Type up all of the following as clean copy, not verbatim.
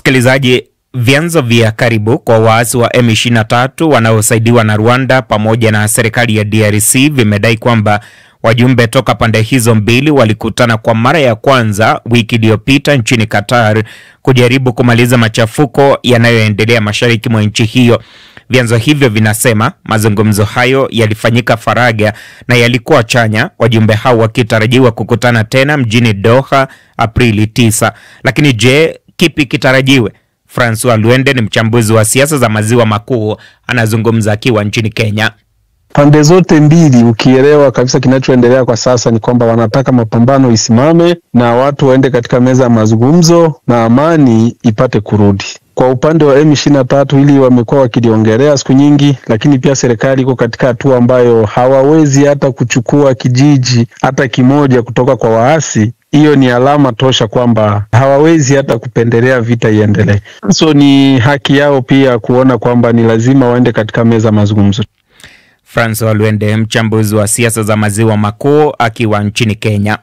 Msikilizaji, vyanzo vya karibu kwa waasi wa M23 wanaosaidiwa na Rwanda pamoja na serikali ya DRC vimedai kwamba wajumbe toka pande hizo mbili walikutana kwa mara ya kwanza wiki iliyopita nchini Qatar kujaribu kumaliza machafuko yanayoendelea mashariki mwa nchi hiyo. Vyanzo hivyo vinasema mazungumzo hayo yalifanyika faraga na yalikuwa chanya, wajumbe hao wakitarajiwa kukutana tena mjini Doha Aprili 9. Lakini je, kipi kitarajiwe? Francois Luende ni mchambuzi wa siasa za maziwa makuu, anazungumza akiwa nchini Kenya. Pande zote mbili ukielewa kabisa kinachoendelea kwa sasa ni kwamba wanataka mapambano isimame na watu waende katika meza ya mazungumzo na amani ipate kurudi. Kwa upande wa M23 hili wamekuwa wakiliongelea siku nyingi, lakini pia serikali iko katika hatua ambayo hawawezi hata kuchukua kijiji hata kimoja kutoka kwa waasi. Hiyo ni alama tosha kwamba hawawezi hata kupendelea vita iendelee. So ni haki yao pia kuona kwamba ni lazima waende katika meza mazungumzo. Francois Luende, mchambuzi wa siasa za maziwa makuu akiwa nchini Kenya.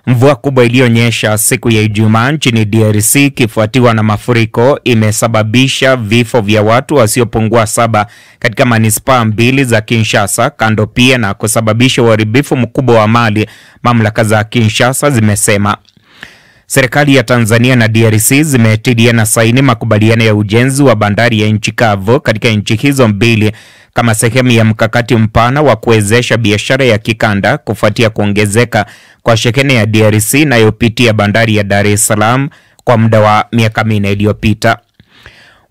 Mvua kubwa iliyonyesha siku ya Ijumaa nchini DRC kifuatiwa na mafuriko imesababisha vifo vya watu wasiopungua 7 katika manispaa mbili za Kinshasa, kando pia na kusababisha uharibifu mkubwa wa mali, mamlaka za Kinshasa zimesema. Serikali ya Tanzania na DRC zimetiliana saini makubaliano ya ujenzi wa bandari ya nchi kavu katika nchi hizo mbili kama sehemu ya mkakati mpana wa kuwezesha biashara ya kikanda kufuatia kuongezeka kwa shehena ya DRC inayopitia bandari ya Dar es Salaam kwa muda wa miaka 4 iliyopita.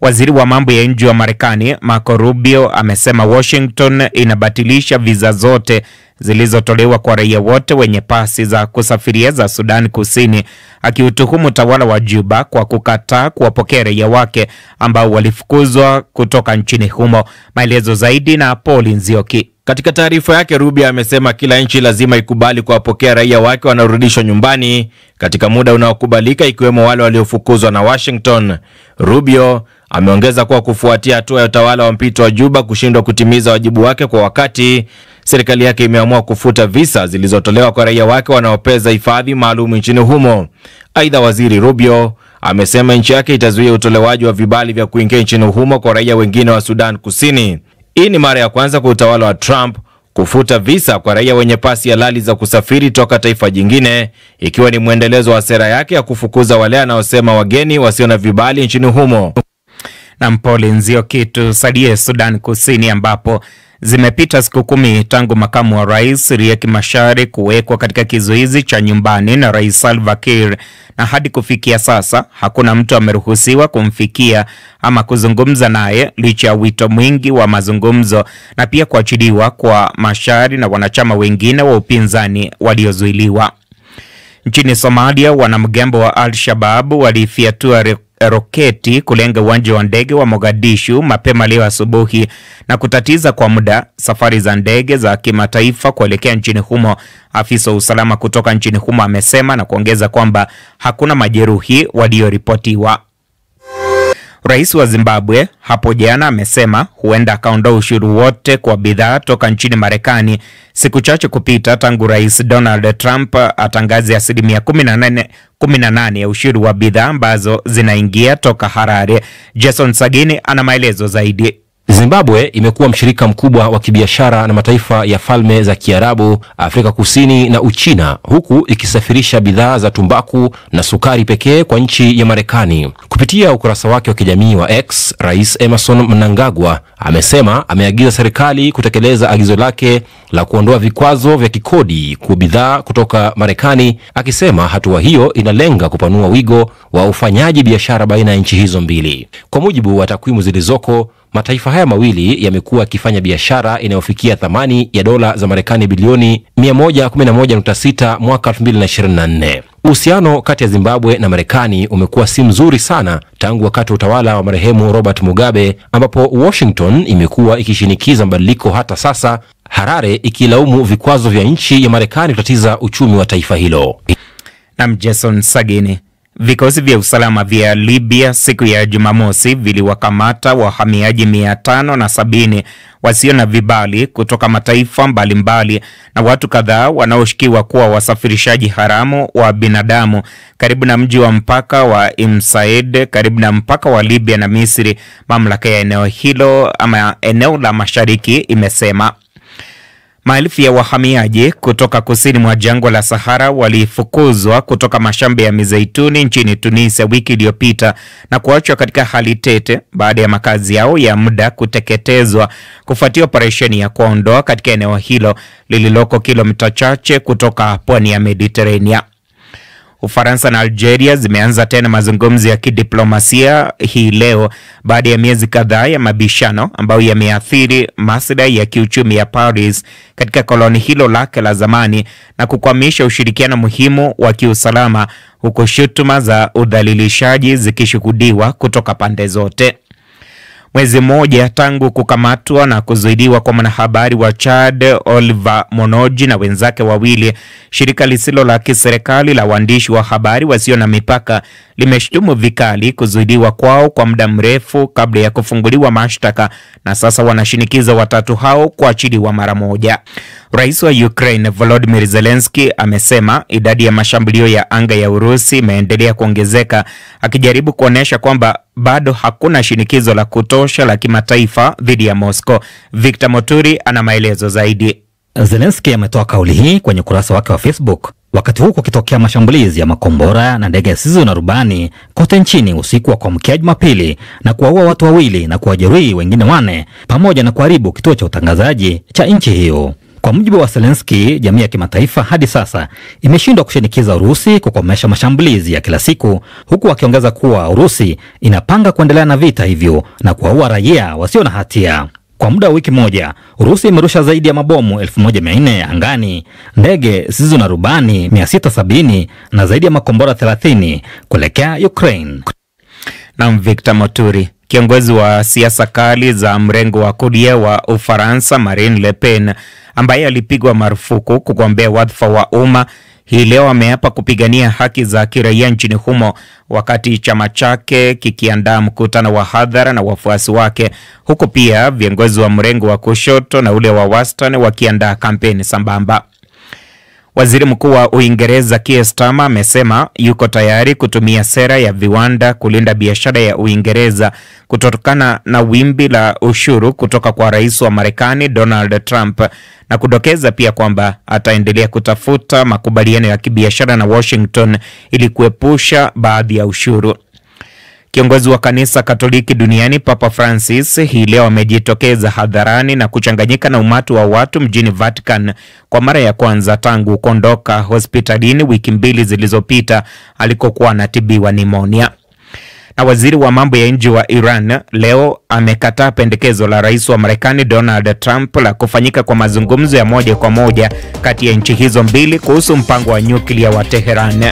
Waziri wa mambo ya nje wa Marekani Marco Rubio amesema Washington inabatilisha viza zote zilizotolewa kwa raia wote wenye pasi za kusafiria za Sudan Kusini, akiutuhumu utawala wa Juba kwa kukataa kuwapokea raia wake ambao walifukuzwa kutoka nchini humo. Maelezo zaidi na Paul Nzioki. Katika taarifa yake, Rubio amesema kila nchi lazima ikubali kuwapokea raia wake wanaorudishwa nyumbani katika muda unaokubalika, ikiwemo wale waliofukuzwa na Washington. Rubio ameongeza kuwa kufuatia hatua ya utawala wa mpito wa Juba kushindwa kutimiza wajibu wake kwa wakati, serikali yake imeamua kufuta visa zilizotolewa kwa raia wake wanaopeza hifadhi maalum nchini humo. Aidha, waziri Rubio amesema nchi yake itazuia utolewaji wa vibali vya kuingia nchini humo kwa raia wengine wa Sudan Kusini. Hii ni mara ya kwanza kwa utawala wa Trump kufuta visa kwa raia wenye pasi halali za kusafiri toka taifa jingine, ikiwa ni mwendelezo wa sera yake ya kufukuza wale anaosema wageni wasio na vibali nchini humo. Na Mpole Nzioki, tusalie Sudan Kusini ambapo zimepita siku 10 tangu makamu wa rais Riek Machar kuwekwa katika kizuizi cha nyumbani na Rais Salva Kiir, na hadi kufikia sasa hakuna mtu ameruhusiwa kumfikia ama kuzungumza naye licha ya wito mwingi wa mazungumzo na pia kuachiliwa kwa Machar na wanachama wengine wa upinzani waliozuiliwa. Nchini Somalia, wanamgambo wa Al-Shabaab walifiatua roketi kulenga uwanja wa ndege wa Mogadishu mapema leo asubuhi na kutatiza kwa muda safari za ndege za kimataifa kuelekea nchini humo, afisa wa usalama kutoka nchini humo amesema, na kuongeza kwamba hakuna majeruhi walioripotiwa. Rais wa Zimbabwe hapo jana amesema huenda akaondoa ushuru wote kwa bidhaa toka nchini Marekani, siku chache kupita tangu Rais Donald Trump atangaze asilimia 18 ya ushuru wa bidhaa ambazo zinaingia toka Harare. Jason Sagini ana maelezo zaidi. Zimbabwe imekuwa mshirika mkubwa wa kibiashara na mataifa ya Falme za Kiarabu, Afrika Kusini na Uchina, huku ikisafirisha bidhaa za tumbaku na sukari pekee kwa nchi ya Marekani. Kupitia ukurasa wake wa kijamii wa X, Rais Emmerson Mnangagwa amesema ameagiza serikali kutekeleza agizo lake la kuondoa vikwazo vya kikodi kwa bidhaa kutoka Marekani, akisema hatua hiyo inalenga kupanua wigo wa ufanyaji biashara baina ya nchi hizo mbili. Kwa mujibu wa takwimu zilizoko, mataifa haya mawili yamekuwa yakifanya biashara inayofikia thamani ya dola za Marekani bilioni 111.6 mwaka 2024. Uhusiano kati ya Zimbabwe na Marekani umekuwa si mzuri sana tangu wakati wa utawala wa marehemu Robert Mugabe, ambapo Washington imekuwa ikishinikiza mabadiliko, hata sasa Harare ikilaumu vikwazo vya nchi ya Marekani kutatiza uchumi wa taifa hilo. Na Jason Sagini. Vikosi vya usalama vya Libya siku ya Jumamosi viliwakamata wahamiaji 570 wasio na vibali kutoka mataifa mbalimbali na watu kadhaa wanaoshukiwa kuwa wasafirishaji haramu wa binadamu karibu na mji wa mpaka wa Imsaid karibu na mpaka wa Libya na Misri, mamlaka ya eneo hilo ama eneo la Mashariki imesema. Maelfu ya wahamiaji kutoka kusini mwa jangwa la Sahara walifukuzwa kutoka mashamba ya mizeituni nchini Tunisia wiki iliyopita na kuachwa katika hali tete baada ya makazi yao ya muda kuteketezwa kufuatia operesheni ya kuondoa katika eneo hilo lililoko kilomita chache kutoka pwani ya Mediterania. Ufaransa na Algeria zimeanza tena mazungumzo ya kidiplomasia hii leo baada ya miezi kadhaa ya mabishano ambayo yameathiri maslahi ya kiuchumi ya Paris katika koloni hilo lake la zamani na kukwamisha ushirikiano muhimu wa kiusalama, huko shutuma za udhalilishaji zikishuhudiwa kutoka pande zote. Mwezi mmoja tangu kukamatwa na kuzuidiwa kwa mwanahabari wa Chad Oliver Monoji na wenzake wawili, shirika lisilo la kiserikali la waandishi wa habari wasio na mipaka limeshtumu vikali kuzuidiwa kwao kwa muda mrefu kabla ya kufunguliwa mashtaka, na sasa wanashinikiza watatu hao kuachiliwa mara moja. Rais wa Ukraine Volodymyr Zelensky amesema idadi ya mashambulio ya anga ya Urusi imeendelea kuongezeka, akijaribu kuonesha kwamba bado hakuna shinikizo la kutosha la kimataifa dhidi ya Moscow. Victor Moturi ana maelezo zaidi. Zelensky ametoa kauli hii kwenye ukurasa wake wa Facebook wakati huu kukitokea mashambulizi ya makombora na ndege zisizo na rubani kote nchini usiku wa kuamkia Jumapili na kuwaua watu wawili na kuwajeruhi wengine 4 pamoja na kuharibu kituo cha utangazaji cha nchi hiyo. Kwa mujibu wa Zelensky, jamii ya kimataifa hadi sasa imeshindwa kushinikiza Urusi kukomesha mashambulizi ya kila siku, huku akiongeza kuwa Urusi inapanga kuendelea na vita hivyo na kuwaua raia wasio na hatia. Kwa muda wa wiki moja, Urusi imerusha zaidi ya mabomu 1400 angani, ndege zisizo na rubani 670 na zaidi ya makombora 30 kuelekea Ukraine. Na Victor Moturi. Kiongozi wa siasa kali za mrengo wa kulia wa Ufaransa Marine Le Pen, ambaye alipigwa marufuku kugombea wadhifa wa umma, hii leo ameapa kupigania haki za kiraia nchini humo, wakati chama chake kikiandaa mkutano wa hadhara na wafuasi wake, huku pia viongozi wa mrengo wa kushoto na ule wa wastani wakiandaa kampeni sambamba. Waziri Mkuu wa Uingereza Keir Starmer amesema yuko tayari kutumia sera ya viwanda kulinda biashara ya Uingereza kutokana na wimbi la ushuru kutoka kwa rais wa Marekani Donald Trump, na kudokeza pia kwamba ataendelea kutafuta makubaliano ya kibiashara na Washington ili kuepusha baadhi ya ushuru. Kiongozi wa kanisa Katoliki duniani Papa Francis hii leo amejitokeza hadharani na kuchanganyika na umati wa watu mjini Vatican kwa mara ya kwanza tangu kuondoka hospitalini wiki 2 zilizopita alikokuwa anatibiwa nimonia. Na waziri wa mambo ya nje wa Iran leo amekataa pendekezo la rais wa Marekani Donald Trump la kufanyika kwa mazungumzo ya moja kwa moja kati ya nchi hizo mbili kuhusu mpango wa nyuklia wa Tehran.